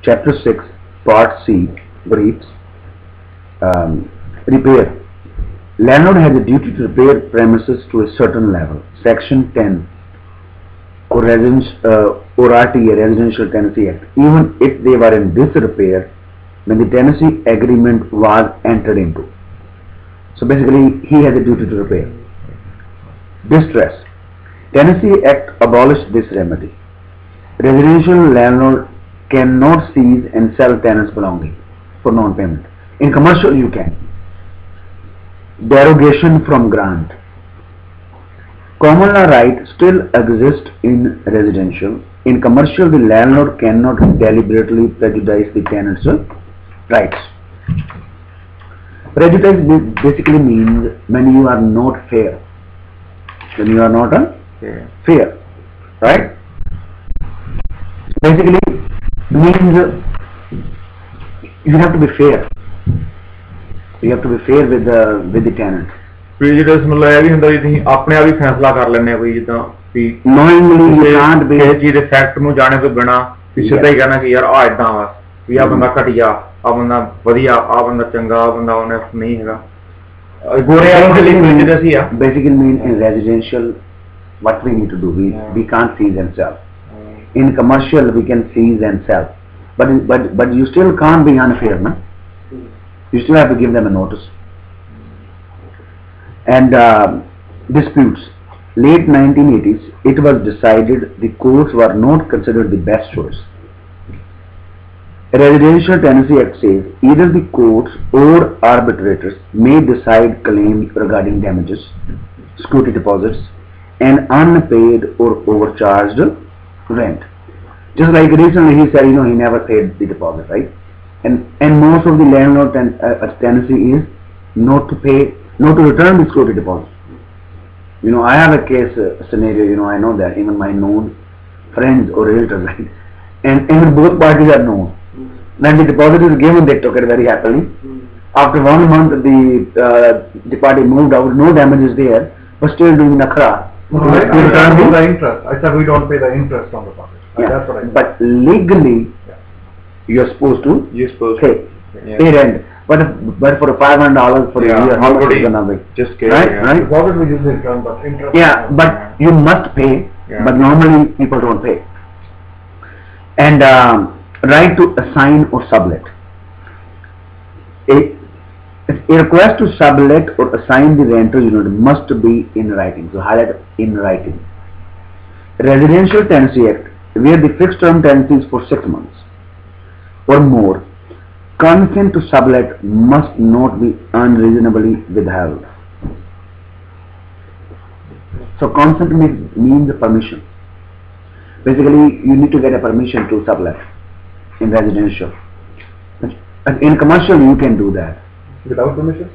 Chapter 6, Part C, briefs. Repair. Landlord has a duty to repair premises to a certain level. Section 10 or RTA, Residential Tenancy Act. Even if they were in disrepair when the tenancy agreement was entered into. So basically, he has a duty to repair. Distress. Tenancy Act abolished this remedy. Residential landlord cannot seize and sell tenants' belongings for non-payment. In commercial, you can. Derogation from grant. Common law right still exists in residential. In commercial, the landlord cannot deliberately prejudice the tenant's rights. Prejudice basically means when you are not fair. When you are not fair, right? Basically means you have to be fair. You have to be fair with the tenant. Prejudice मतलब ये भी होता है कि अपने आप ही फैसला कर लेने हैं कोई जितना कि knowingly you can't be किसी चीज़ फैक्ट में जाने तो बिना सीधा ही कहना कि यार आ इतना बस कि आ बंदा घटिया आ बंदा वधिया आ बंदा चंगा आ बंदा उन्हें नहीं हैगा गोरे वालों के लिए prejudice ही है. Basically mean in residential what we need to do, we can't seize and sell. In commercial we can seize and sell, but you still can't be unfair, no? You still have to give them a notice. And disputes. Late 1980s, it was decided the courts were not considered the best choice. Residential Tenancy Act says either the courts or arbitrators may decide claims regarding damages, security deposits, and unpaid or overcharged rent. Just like recently he said, he never paid the deposit, right? And most of the landlord tenancy is not to pay, not to return the security deposit. I have a case scenario, I know that, even my known friends or relatives, right? And even both parties are known. When the deposit is given, they took it very happily. After 1 month, the party moved out, no damage is there, but still doing nakhra. The interest. I said we don't pay the interest on the deposit. Yeah. That's what I said. But legally, you're supposed to pay rent. But for $500 for a year, how much is gonna be? Just kidding. Right? Deposit we usually return, but interest. Yeah, but you must pay. Yeah. But normally people don't pay. And right to assign or sublet. A request to sublet or assign the rental unit must be in writing. So highlight in writing. Residential Tenancy Act, where the fixed term tenancy is for 6 months or more, consent to sublet must not be unreasonably withheld. So consent means permission. Basically, you need to get a permission to sublet in residential. In commercial, you can do that. Without permission?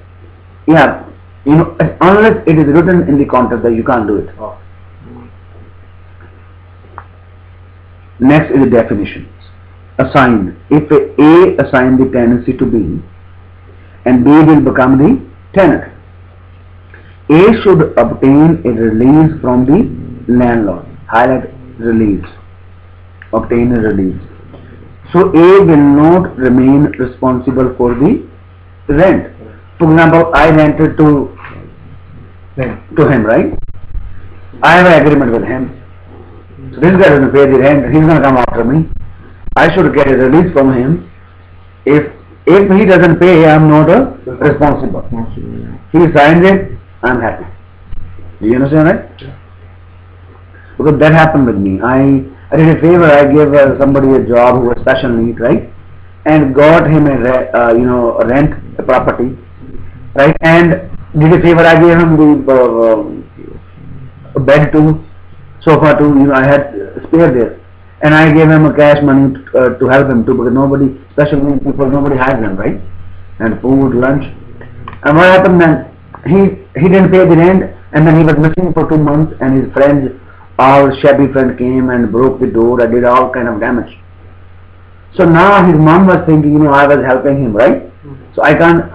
Yeah, unless it is written in the contract that you can't do it. Oh. Next is the definitions. Assign. If A assign the tenancy to B, and B will become the tenant, A should obtain a release from the landlord. Highlight release. Obtain a release. So A will not remain responsible for the rent. For example, I rented to him, right? I have an agreement with him. So this guy doesn't pay the rent, he's going to come after me. I should get a release from him. If he doesn't pay, I am not responsible. He signs it, I am happy. Do you understand, right? Yeah. Because that happened with me. I did a favor, I gave somebody a job who was special needs, right? And got him a rent a property, right? And did a favor, I gave him the bed too, sofa too, I had spare there. And I gave him a cash money to help him too, because nobody, special needs people, nobody has them, right? And food, lunch. And what happened then? He didn't pay the rent, and then he was missing for 2 months, and his friends, all shabby friend came and broke the door, I did all kind of damage. So now his mom was thinking, I was helping him, right? So I can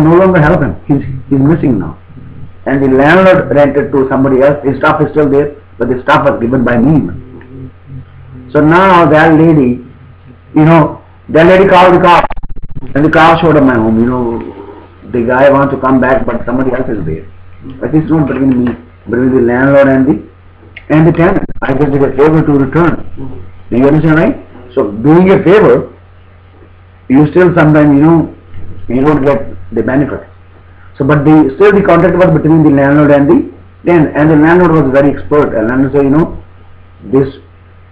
no longer help him. He's missing now. And the landlord rented to somebody else. His stuff is still there, but the stuff was given by me. So now that lady that lady called the car, and the car showed up my home. The guy wants to come back, but somebody else is there. But it's not between me, between the landlord and the tenant. I just did a favor to return. Do you understand, right? So doing a favor, you still sometimes you don't get the benefit. So, but still the contract was between the landlord and the tenant, and the landlord was very expert. And landlord said,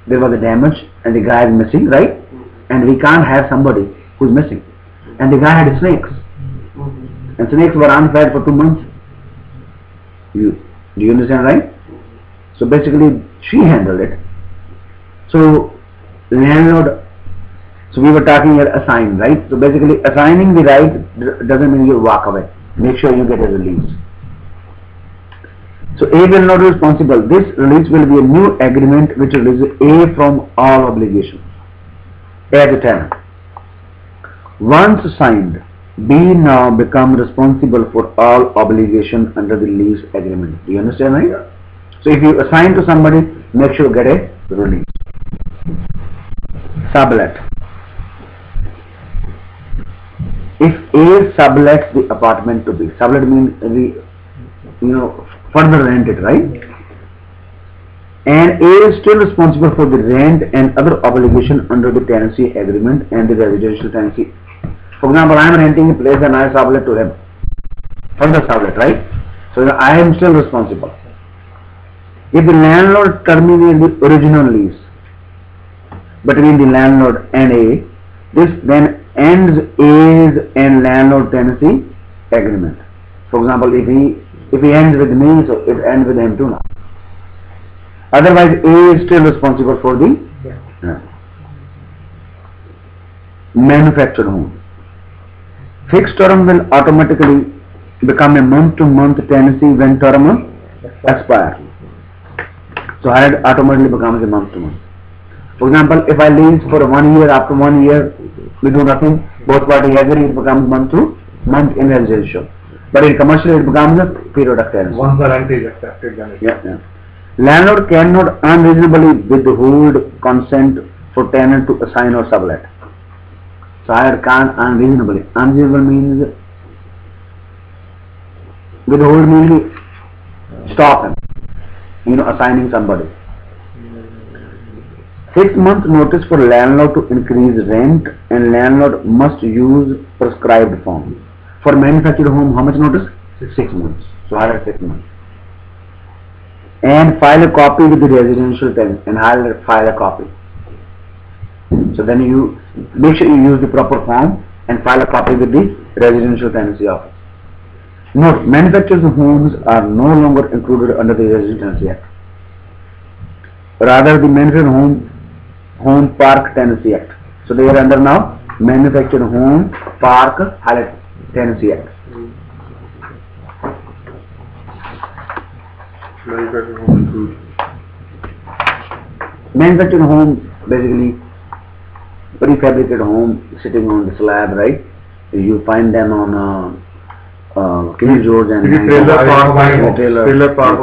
there was a damage, and the guy is missing, right? And we can't have somebody who's missing. And the guy had snakes, and snakes were unfed for 2 months. Do you understand, right? So basically, she handled it. So landlord. So we were talking here assign, right? So basically, assigning the right doesn't mean you walk away. Make sure you get a release. So A will not be responsible. This release will be a new agreement which releases A from all obligations as a tenant. Once signed, B now becomes responsible for all obligations under the lease agreement. Do you understand, right? So if you assign to somebody, make sure you get a release. Sublet. If A sublets the apartment to B, sublet means further rent it, right? And A is still responsible for the rent and other obligation under the tenancy agreement and the residential tenancy. For example, I am renting a place and I sublet to him. Further sublet, right? So I am still responsible. If the landlord terminates the original lease between the landlord and A, this then ends A's and landlord tenancy agreement. For example, if he ends with me, so it ends with him too now. Otherwise, A is still responsible for the manufactured home. Fixed term will automatically become a month-to-month tenancy when term expires. So hired automatically becomes a month-to-month. For example, if I lease for 1 year, after 1 year we do nothing, both parties agree, it becomes month-to-month in residential. But in commercial it becomes a period of tenancy. Once the rent is accepted, then yeah. Landlord cannot unreasonably withhold consent for tenant to assign or sublet. So I can't unreasonably. Unreasonable means withhold means stop him, assigning somebody. 6 months notice for landlord to increase rent, and landlord must use prescribed form. For manufactured home, how much notice? 6 months. So I have 6 months. And file a copy with the residential tenant, and I'll file a copy. So then you make sure you use the proper form and file a copy with the residential tenancy office. Note, manufactured homes are no longer included under the Residential Tenancy Act. Rather, the Manufactured Home Park Tenancy Act. So they are under now Manufactured Home Park Tenancy Act. Manufactured home, basically prefabricated home sitting on the slab, right? You find them on King George and trailer park.